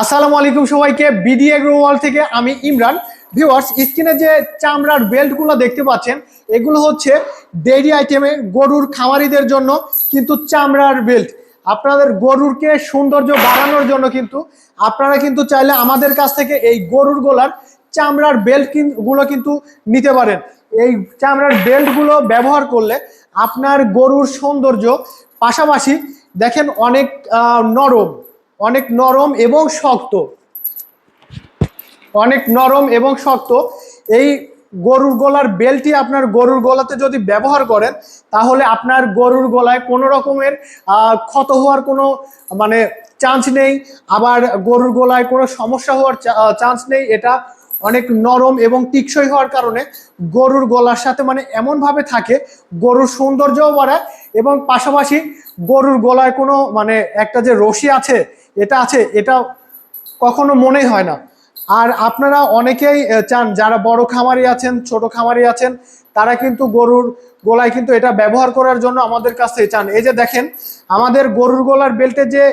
আসসালামু আলাইকুম সবাইকে, বিডি এগ্রো ওয়ার্ল্ড থেকে আমি ইমরান। ভিউয়ার্স, স্ক্রিনে যে চামড়ার বেল্টগুলো দেখতে পাচ্ছেন, এগুলো হচ্ছে ডেইরি আইটেমে গরুর খামারিদের জন্য কিন্তু চামড়ার বেল্ট। আপনাদের গরুরকে সৌন্দর্য বাড়ানোর জন্য কিন্তু আপনারা কিন্তু চাইলে আমাদের কাছ থেকে এই গরুর গোলার চামড়ার বেল্ট গুলো কিন্তু নিতে পারেন। এই চামড়ার বেল্টগুলো ব্যবহার করলে আপনার গরুর সৌন্দর্য, পাশাপাশি দেখেন অনেক নরম এবং শক্ত, এই গরুর গলার বেল্টটি আপনার গরুর গলাতে যদি ব্যবহার করেন, তাহলে আপনার গরুর গলায় কোনো রকমের ক্ষত হওয়ার কোনো মানে চান্স নেই, আবার গরুর গলায় কোনো সমস্যা হওয়ার চান্স নেই। এটা অনেক নরম এবং টিকসই হওয়ার কারণে গরুর গলার সাথে মানে এমনভাবে থাকে, গরুর সৌন্দর্যও বাড়ায় এবং পাশাপাশি গরুর গলায় কোনো মানে একটা যে রশি আছে, এটা কখনো মনেই হয় না। আর আপনারা অনেকেই চান, যারা বড় খামারি আছেন, ছোট খামারি আছেন, তারা কিন্তু গরুর গলায় কিন্তু এটা ব্যবহার করার জন্য আমাদের কাছে চান। এই যে দেখেন, আমাদের গরুর গলার বেল্টে যে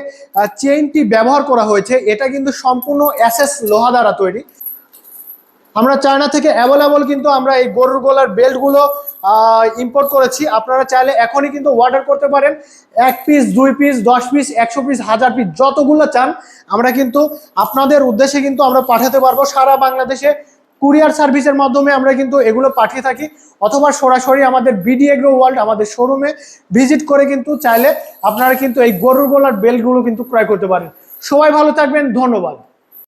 চেইনটি ব্যবহার করা হয়েছে, এটা কিন্তু সম্পূর্ণ এসএস লোহা দ্বারা তৈরি। আমরা চায়না থেকে অ্যাভেলেবল কিন্তু আমরা এই গরুর গলার বেল্টগুলো ইম্পোর্ট করেছি। আপনারা চাইলে এখনই কিন্তু অর্ডার করতে পারেন। 1 piece, 2 piece, 10 piece, 100 piece, 1000 piece, যতগুলো চান আমরা কিন্তু আপনাদের উদ্দেশ্যে কিন্তু আমরা পাঠাতে পারবো। সারা বাংলাদেশে কুরিয়ার সার্ভিসের মাধ্যমে আমরা কিন্তু এগুলো পাঠিয়ে থাকি, অথবা সরাসরি আমাদের বিডি এগ্রো ওয়ার্ল্ড আমাদের শোরুমে ভিজিট করে কিন্তু চাইলে আপনারা কিন্তু এই গরুর গলার বেল্টগুলো কিন্তু ক্রয় করতে পারেন। সবাই ভালো থাকবেন, ধন্যবাদ।